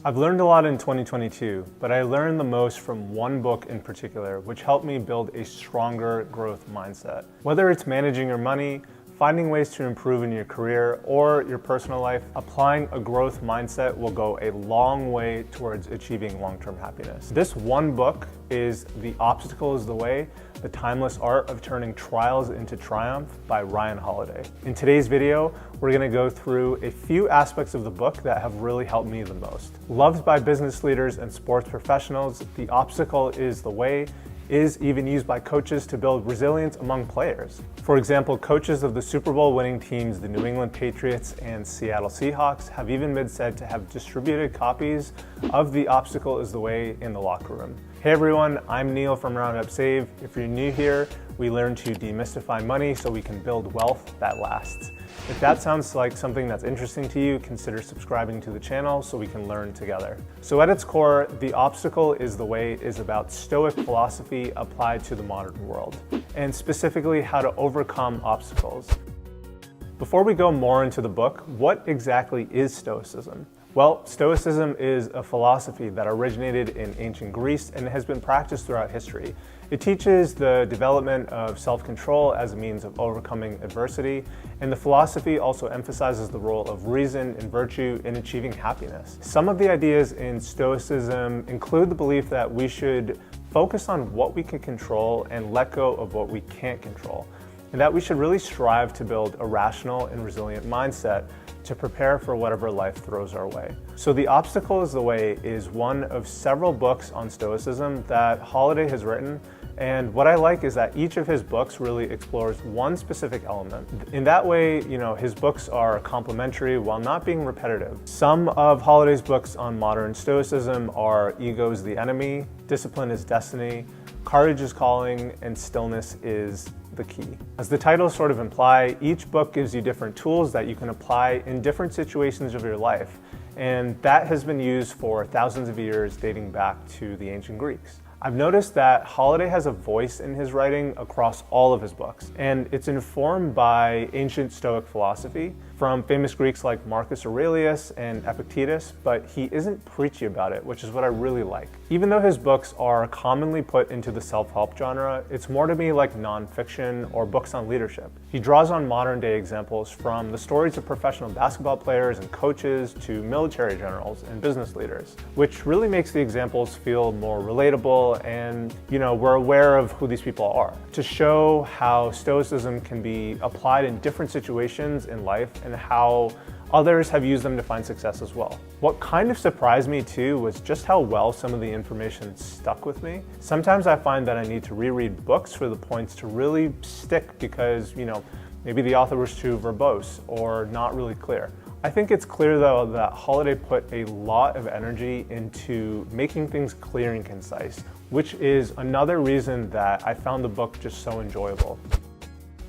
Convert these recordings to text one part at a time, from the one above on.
I've learned a lot in 2022, but I learned the most from one book in particular, which helped me build a stronger growth mindset. Whether it's managing your money, finding ways to improve in your career or your personal life, applying a growth mindset will go a long way towards achieving long-term happiness. This one book is The Obstacle is the Way, The Timeless Art of Turning Trials into Triumph by Ryan Holiday. In today's video, we're gonna go through a few aspects of the book that have really helped me the most. Loved by business leaders and sports professionals, The Obstacle is the Way is even used by coaches to build resilience among players. For example, coaches of the Super Bowl winning teams, the New England Patriots and Seattle Seahawks, have even been said to have distributed copies of The Obstacle is the Way in the locker room. Hey everyone, I'm Neil from Roundup Save. If you're new here, we learn to demystify money so we can build wealth that lasts. If that sounds like something that's interesting to you, consider subscribing to the channel so we can learn together. So at its core, The Obstacle is the Way is about Stoic philosophy applied to the modern world, and specifically how to overcome obstacles. Before we go more into the book, what exactly is Stoicism? Well, Stoicism is a philosophy that originated in ancient Greece and has been practiced throughout history. It teaches the development of self-control as a means of overcoming adversity, and the philosophy also emphasizes the role of reason and virtue in achieving happiness. Some of the ideas in Stoicism include the belief that we should focus on what we can control and let go of what we can't control, and that we should really strive to build a rational and resilient mindset to prepare for whatever life throws our way. So The Obstacle is the Way is one of several books on Stoicism that Holiday has written, and what I like is that each of his books really explores one specific element. In that way, his books are complementary while not being repetitive. Some of Holiday's books on modern Stoicism are Ego is the Enemy, Discipline is Destiny, Courage is Calling, and Stillness is the Key. As the titles sort of imply, each book gives you different tools that you can apply in different situations of your life, and that has been used for thousands of years dating back to the ancient Greeks. I've noticed that Holiday has a voice in his writing across all of his books, and it's informed by ancient Stoic philosophy from famous Greeks like Marcus Aurelius and Epictetus, but he isn't preachy about it, which is what I really like. Even though his books are commonly put into the self-help genre, it's more to me like nonfiction or books on leadership. He draws on modern day examples from the stories of professional basketball players and coaches to military generals and business leaders, which really makes the examples feel more relatable and we're aware of who these people are, to show how Stoicism can be applied in different situations in life and how others have used them to find success as well. What kind of surprised me too was just how well some of the information stuck with me. Sometimes I find that I need to reread books for the points to really stick because, maybe the author was too verbose or not really clear. I think it's clear though that Holiday put a lot of energy into making things clear and concise, which is another reason that I found the book just so enjoyable.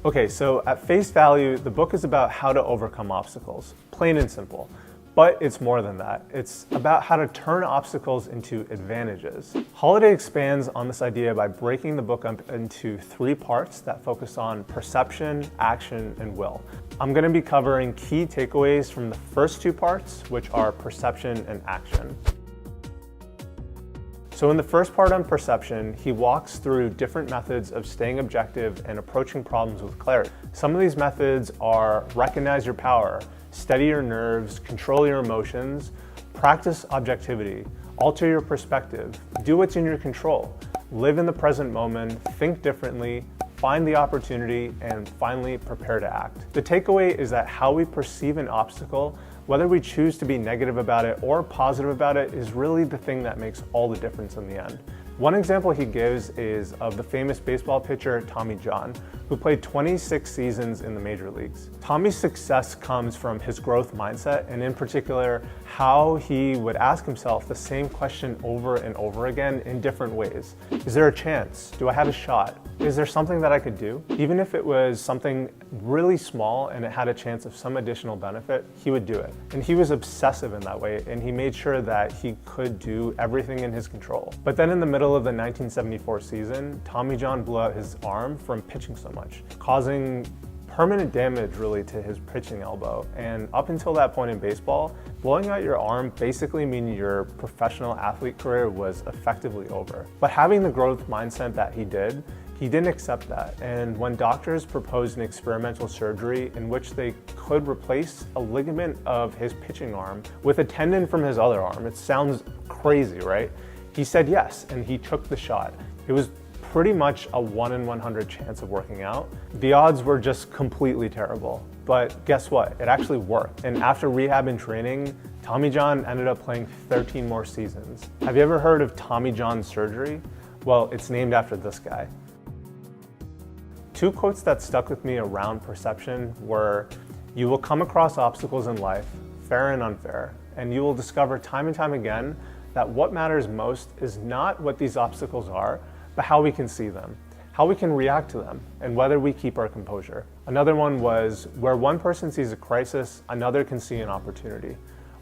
Okay, so at face value, the book is about how to overcome obstacles, plain and simple. But it's more than that. It's about how to turn obstacles into advantages. Holiday expands on this idea by breaking the book up into three parts that focus on perception, action, and will. I'm going to be covering key takeaways from the first two parts, which are perception and action. So in the first part on perception, he walks through different methods of staying objective and approaching problems with clarity. Some of these methods are recognize your power, steady your nerves, control your emotions, practice objectivity, alter your perspective, do what's in your control, live in the present moment, think differently, find the opportunity, and finally prepare to act. The takeaway is that how we perceive an obstacle, whether we choose to be negative about it or positive about it, is really the thing that makes all the difference in the end. One example he gives is of the famous baseball pitcher Tommy John, who played 26 seasons in the major leagues. Tommy's success comes from his growth mindset, and in particular, how he would ask himself the same question over and over again in different ways. Is there a chance? Do I have a shot? Is there something that I could do? Even if it was something really small and it had a chance of some additional benefit, he would do it. And he was obsessive in that way, and he made sure that he could do everything in his control. But then in the middle of the 1974 season, Tommy John blew out his arm from pitching so much, causing permanent damage really to his pitching elbow. And up until that point in baseball, blowing out your arm basically meaning your professional athlete career was effectively over. But having the growth mindset that he didn't accept that. And when doctors proposed an experimental surgery in which they could replace a ligament of his pitching arm with a tendon from his other arm, it sounds crazy, right? He said yes, and he took the shot. It was pretty much a 1 in 100 chance of working out. The odds were just completely terrible. But guess what? It actually worked. And after rehab and training, Tommy John ended up playing 13 more seasons. Have you ever heard of Tommy John surgery? Well, it's named after this guy. Two quotes that stuck with me around perception were, "You will come across obstacles in life, fair and unfair, and you will discover time and time again that what matters most is not what these obstacles are, but how we can see them, how we can react to them, and whether we keep our composure." Another one was, "Where one person sees a crisis, another can see an opportunity.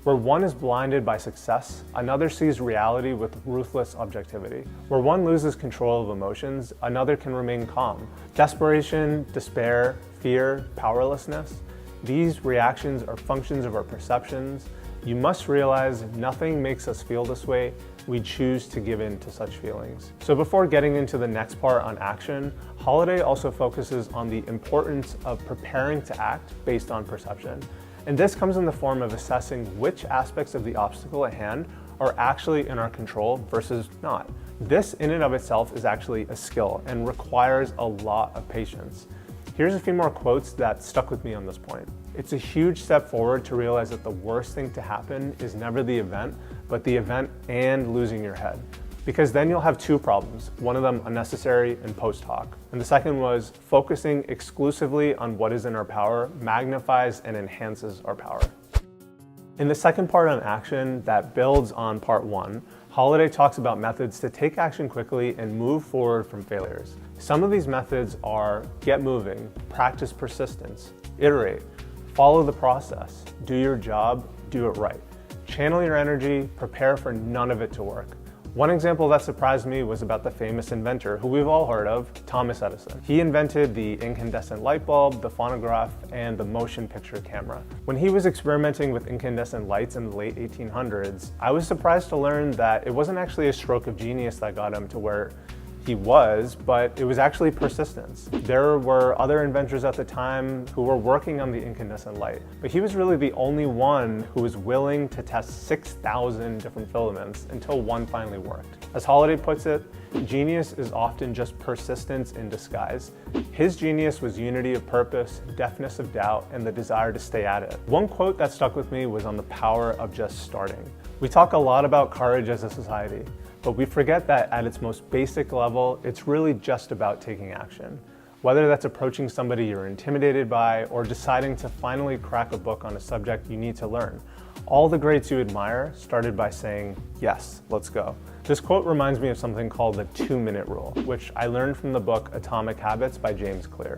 Where one is blinded by success, another sees reality with ruthless objectivity. Where one loses control of emotions, another can remain calm. Desperation, despair, fear, powerlessness, these reactions are functions of our perceptions. You must realize nothing makes us feel this way. We choose to give in to such feelings." So before getting into the next part on action, Holiday also focuses on the importance of preparing to act based on perception. And this comes in the form of assessing which aspects of the obstacle at hand are actually in our control versus not. This in and of itself is actually a skill and requires a lot of patience. Here's a few more quotes that stuck with me on this point. "It's a huge step forward to realize that the worst thing to happen is never the event, but the event and losing your head. Because then you'll have two problems, one of them unnecessary and post hoc. And the second was focusing exclusively on what is in our power magnifies and enhances our power." In the second part on action that builds on part one, Holiday talks about methods to take action quickly and move forward from failures. Some of these methods are get moving, practice persistence, iterate, follow the process, do your job, do it right. Channel your energy, prepare for none of it to work. One example that surprised me was about the famous inventor who we've all heard of, Thomas Edison. He invented the incandescent light bulb, the phonograph, and the motion picture camera. When he was experimenting with incandescent lights in the late 1800s, I was surprised to learn that it wasn't actually a stroke of genius that got him to where he was, but it was actually persistence. There were other inventors at the time who were working on the incandescent light, but he was really the only one who was willing to test 6,000 different filaments until one finally worked. As Holiday puts it, genius is often just persistence in disguise. His genius was unity of purpose, deafness of doubt, and the desire to stay at it. One quote that stuck with me was on the power of just starting. We talk a lot about courage as a society, but we forget that at its most basic level, it's really just about taking action. Whether that's approaching somebody you're intimidated by or deciding to finally crack a book on a subject you need to learn. All the greats you admire started by saying, "Yes, let's go." This quote reminds me of something called the 2-minute rule, which I learned from the book Atomic Habits by James Clear.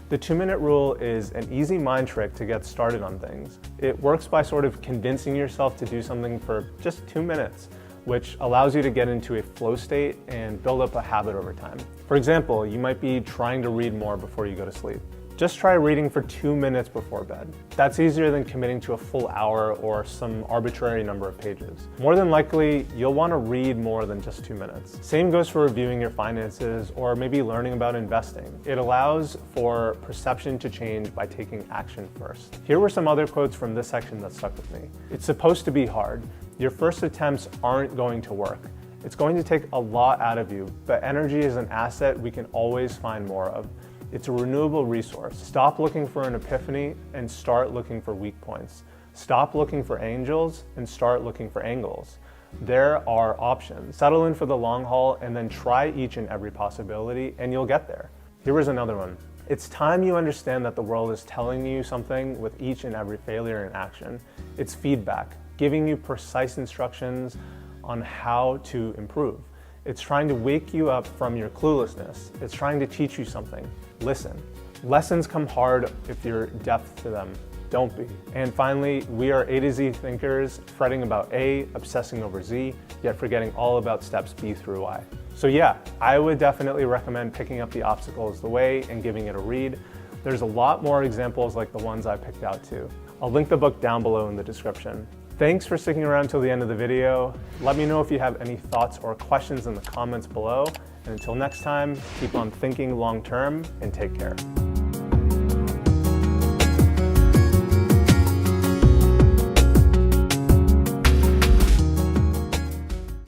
The 2-minute rule is an easy mind trick to get started on things. It works by sort of convincing yourself to do something for just 2 minutes, which allows you to get into a flow state and build up a habit over time. For example, you might be trying to read more before you go to sleep. Just try reading for 2 minutes before bed. That's easier than committing to a full hour or some arbitrary number of pages. More than likely, you'll want to read more than just 2 minutes. Same goes for reviewing your finances or maybe learning about investing. It allows for perception to change by taking action first. Here were some other quotes from this section that stuck with me. "It's supposed to be hard. Your first attempts aren't going to work. It's going to take a lot out of you, but energy is an asset we can always find more of. It's a renewable resource. Stop looking for an epiphany and start looking for weak points. Stop looking for angels and start looking for angles. There are options. Settle in for the long haul and then try each and every possibility and you'll get there." Here was another one. "It's time you understand that the world is telling you something with each and every failure in action. It's feedback, giving you precise instructions on how to improve. It's trying to wake you up from your cluelessness. It's trying to teach you something. Listen. Lessons come hard if you're deaf to them. Don't be." And finally, "We are A to Z thinkers, fretting about A, obsessing over Z, yet forgetting all about steps B through Y." So yeah, I would definitely recommend picking up The Obstacle is the Way and giving it a read. There's a lot more examples like the ones I picked out too. I'll link the book down below in the description. Thanks for sticking around till the end of the video. Let me know if you have any thoughts or questions in the comments below. And until next time, keep on thinking long term and take care.